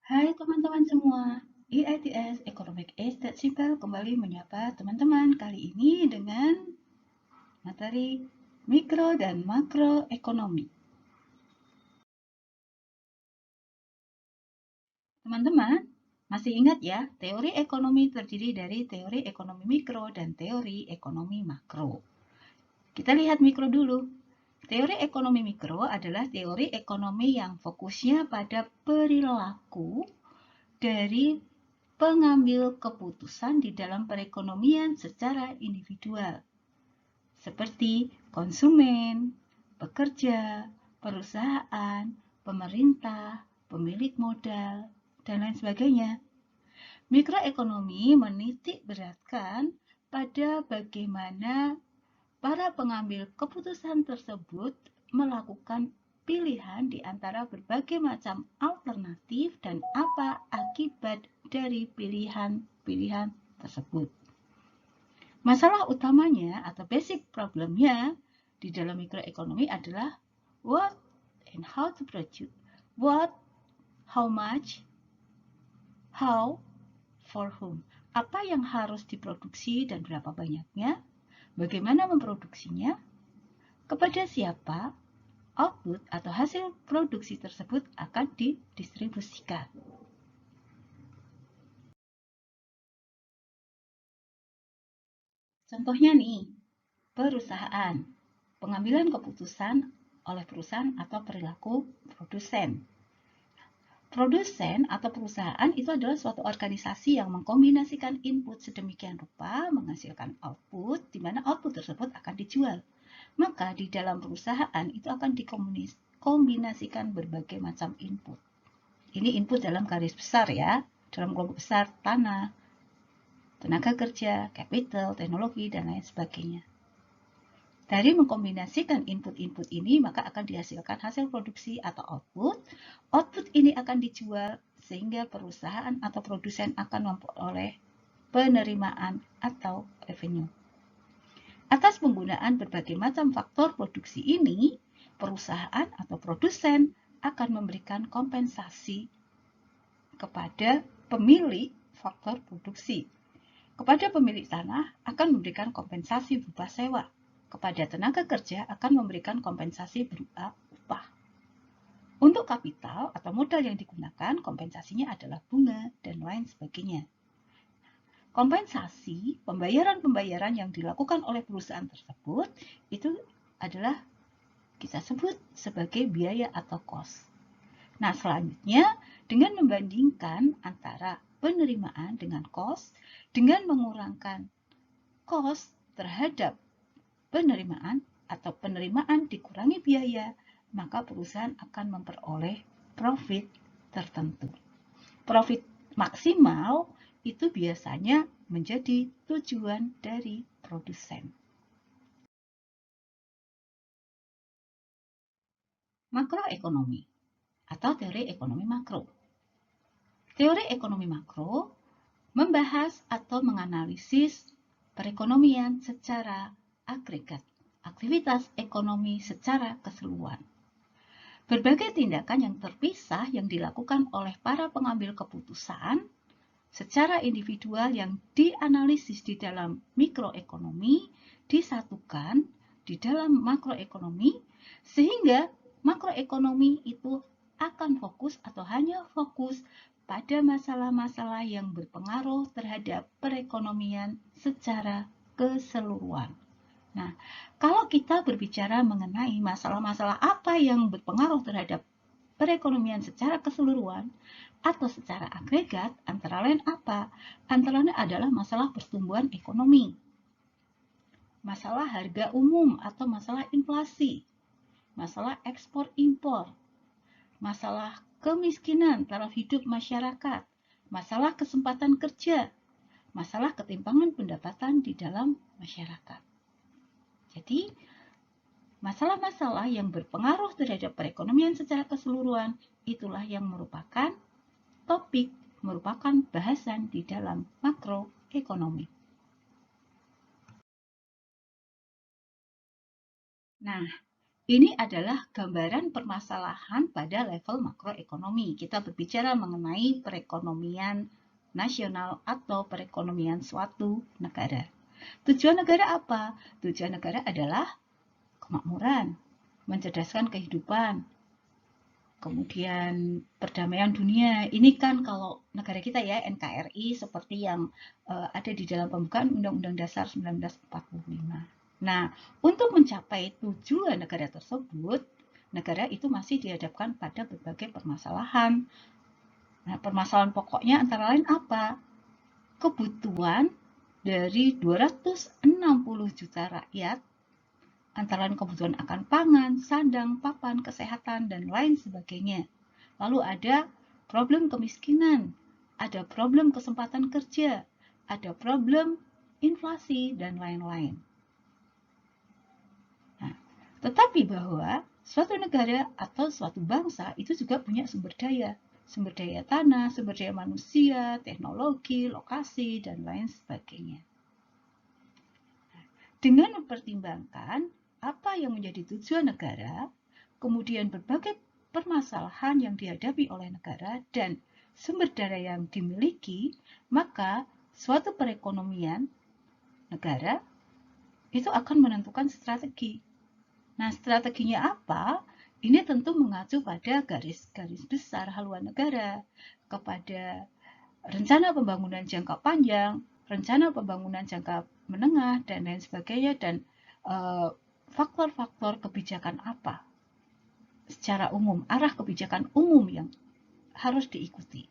Hai teman-teman semua, EITS Economic Estate Simple kembali menyapa teman-teman kali ini dengan materi mikro dan makroekonomi. Teman-teman, masih ingat ya, teori ekonomi terdiri dari teori ekonomi mikro dan teori ekonomi makro. Kita lihat mikro dulu. Teori ekonomi mikro adalah teori ekonomi yang fokusnya pada perilaku dari pengambil keputusan di dalam perekonomian secara individual, seperti konsumen, pekerja, perusahaan, pemerintah, pemilik modal, dan lain sebagainya. Mikroekonomi menitik beratkan pada bagaimana para pengambil keputusan tersebut melakukan pilihan di antara berbagai macam alternatif dan apa akibat dari pilihan-pilihan tersebut. Masalah utamanya atau basic problemnya di dalam mikroekonomi adalah what and how to produce. What, how much, how, for whom. Apa yang harus diproduksi dan berapa banyaknya, bagaimana memproduksinya, kepada siapa, output atau hasil produksi tersebut akan didistribusikan. Contohnya nih, perusahaan. Pengambilan keputusan oleh perusahaan atau perilaku produsen. Produsen atau perusahaan itu adalah suatu organisasi yang mengkombinasikan input sedemikian rupa menghasilkan output, di mana output tersebut akan dijual. Maka di dalam perusahaan itu akan dikombinasikan berbagai macam input. Ini input dalam garis besar ya, dalam kelompok besar tanah, tenaga kerja, capital, teknologi, dan lain sebagainya. Dari mengkombinasikan input-input ini, maka akan dihasilkan hasil produksi atau output. Output ini akan dijual sehingga perusahaan atau produsen akan memperoleh penerimaan atau revenue. Atas penggunaan berbagai macam faktor produksi ini, perusahaan atau produsen akan memberikan kompensasi kepada pemilik faktor produksi. Kepada pemilik tanah akan memberikan kompensasi berupa sewa. Kepada tenaga kerja akan memberikan kompensasi berupa upah. Untuk kapital atau modal yang digunakan, kompensasinya adalah bunga dan lain sebagainya. Kompensasi pembayaran-pembayaran yang dilakukan oleh perusahaan tersebut itu adalah kita sebut sebagai biaya atau cost. Nah, selanjutnya dengan membandingkan antara penerimaan dengan cost, dengan mengurangkan cost terhadap penerimaan atau penerimaan dikurangi biaya, maka perusahaan akan memperoleh profit tertentu. Profit maksimal itu biasanya menjadi tujuan dari produsen. Makroekonomi atau teori ekonomi makro. Teori ekonomi makro membahas atau menganalisis perekonomian secara agregat, aktivitas ekonomi secara keseluruhan. Berbagai tindakan yang terpisah yang dilakukan oleh para pengambil keputusan secara individual yang dianalisis di dalam mikroekonomi disatukan di dalam makroekonomi sehingga makroekonomi itu akan fokus atau hanya fokus pada masalah-masalah yang berpengaruh terhadap perekonomian secara keseluruhan. Nah, kalau kita berbicara mengenai masalah-masalah apa yang berpengaruh terhadap perekonomian secara keseluruhan atau secara agregat, antara lain apa? Antara lain adalah masalah pertumbuhan ekonomi, masalah harga umum atau masalah inflasi, masalah ekspor impor, masalah kemiskinan taraf hidup masyarakat, masalah kesempatan kerja, masalah ketimpangan pendapatan di dalam masyarakat. Jadi, masalah-masalah yang berpengaruh terhadap perekonomian secara keseluruhan itulah yang merupakan topik, merupakan bahasan di dalam makroekonomi. Nah, Ini adalah gambaran permasalahan pada level makroekonomi. Kita berbicara mengenai perekonomian nasional atau perekonomian suatu negara. Tujuan negara apa? Tujuan negara adalah kemakmuran, mencerdaskan kehidupan, kemudian perdamaian dunia. Ini kan kalau negara kita ya, NKRI, seperti yang ada di dalam pembukaan Undang-Undang Dasar 1945. Nah, untuk mencapai tujuan negara tersebut, negara itu masih dihadapkan pada berbagai permasalahan. Nah, permasalahan pokoknya antara lain apa? Kebutuhan dari 260 juta rakyat, antara lain kebutuhan akan pangan, sandang, papan, kesehatan, dan lain sebagainya. Lalu ada problem kemiskinan, ada problem kesempatan kerja, ada problem inflasi, dan lain-lain. Nah, tetapi bahwa suatu negara atau suatu bangsa itu juga punya sumber daya tanah, sumber daya manusia, teknologi, lokasi, dan lain sebagainya. Dengan mempertimbangkan apa yang menjadi tujuan negara, kemudian berbagai permasalahan yang dihadapi oleh negara, dan sumber daya yang dimiliki, maka suatu perekonomian negara itu akan menentukan strategi. Nah, strateginya apa? Ini tentu mengacu pada garis-garis besar haluan negara, kepada rencana pembangunan jangka panjang, rencana pembangunan jangka menengah, dan lain sebagainya, dan faktor-faktor kebijakan apa secara umum, arah kebijakan umum yang harus diikuti.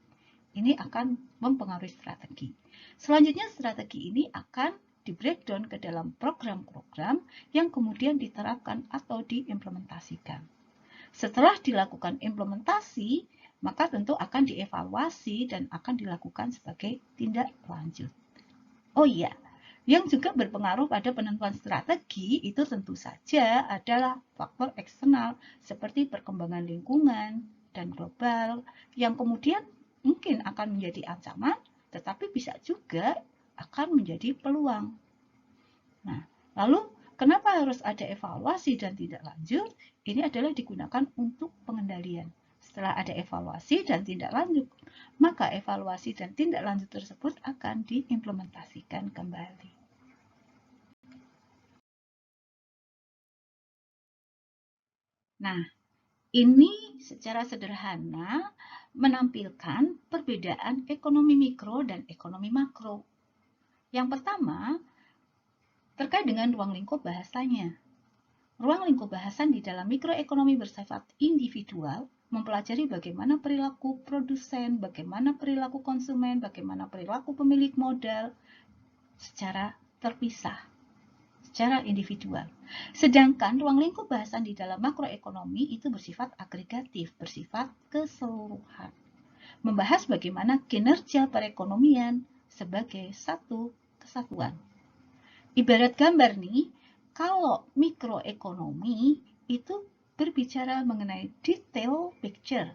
Ini akan mempengaruhi strategi. Selanjutnya, strategi ini akan di-breakdown ke dalam program-program yang kemudian diterapkan atau diimplementasikan. Setelah dilakukan implementasi, maka tentu akan dievaluasi dan akan dilakukan sebagai tindak lanjut. Oh iya, yang juga berpengaruh pada penentuan strategi itu tentu saja adalah faktor eksternal seperti perkembangan lingkungan dan global yang kemudian mungkin akan menjadi ancaman, tetapi bisa juga akan menjadi peluang. Nah, lalu kenapa harus ada evaluasi dan tindak lanjut? Ini adalah digunakan untuk pengendalian. Setelah ada evaluasi dan tindak lanjut, maka evaluasi dan tindak lanjut tersebut akan diimplementasikan kembali. Nah, ini secara sederhana menampilkan perbedaan ekonomi mikro dan ekonomi makro. Yang pertama, terkait dengan ruang lingkup bahasanya. Ruang lingkup bahasan di dalam mikroekonomi bersifat individual, mempelajari bagaimana perilaku produsen, bagaimana perilaku konsumen, bagaimana perilaku pemilik modal secara terpisah, secara individual. Sedangkan ruang lingkup bahasan di dalam makroekonomi itu bersifat agregatif, bersifat keseluruhan. Membahas bagaimana kinerja perekonomian sebagai satu kesatuan. Ibarat gambar nih, kalau mikroekonomi itu berbicara mengenai detail picture,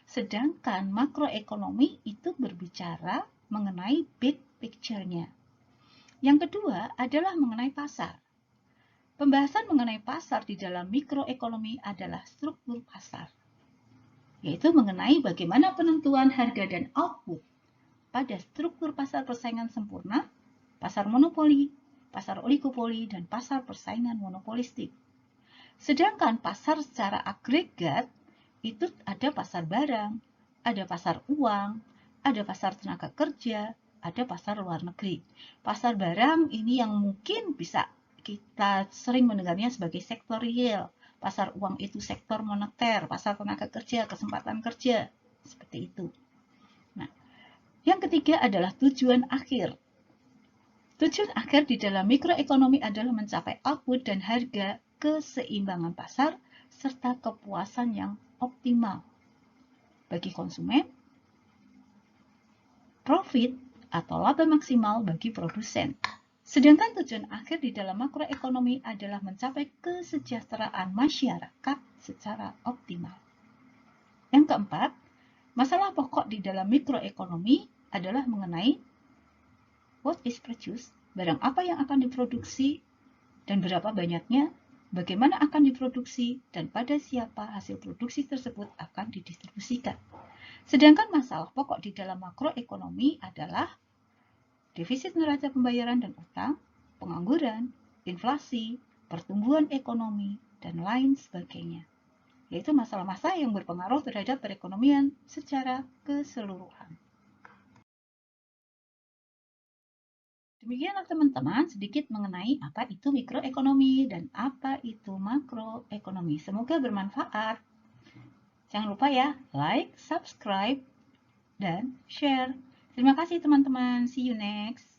sedangkan makroekonomi itu berbicara mengenai big picture-nya. Yang kedua adalah mengenai pasar. Pembahasan mengenai pasar di dalam mikroekonomi adalah struktur pasar, yaitu mengenai bagaimana penentuan harga dan output pada struktur pasar persaingan sempurna, pasar monopoli, pasar oligopoli, dan pasar persaingan monopolistik. Sedangkan pasar secara agregat itu ada pasar barang, ada pasar uang, ada pasar tenaga kerja, ada pasar luar negeri. Pasar barang ini yang mungkin bisa kita sering mendengarnya sebagai sektor real. Pasar uang itu sektor moneter, pasar tenaga kerja, kesempatan kerja, seperti itu. Nah, yang ketiga adalah tujuan akhir. Tujuan akhir di dalam mikroekonomi adalah mencapai output dan harga keseimbangan pasar serta kepuasan yang optimal bagi konsumen, profit atau laba maksimal bagi produsen. Sedangkan tujuan akhir di dalam makroekonomi adalah mencapai kesejahteraan masyarakat secara optimal. Yang keempat, masalah pokok di dalam mikroekonomi adalah mengenai what is produced, barang apa yang akan diproduksi, dan berapa banyaknya, bagaimana akan diproduksi, dan pada siapa hasil produksi tersebut akan didistribusikan. Sedangkan masalah pokok di dalam makroekonomi adalah defisit neraca pembayaran dan utang, pengangguran, inflasi, pertumbuhan ekonomi, dan lain sebagainya. Yaitu masalah-masalah yang berpengaruh terhadap perekonomian secara keseluruhan. Demikianlah teman-teman sedikit mengenai apa itu mikroekonomi dan apa itu makroekonomi. Semoga bermanfaat. Jangan lupa ya, like, subscribe, dan share. Terima kasih teman-teman. See you next.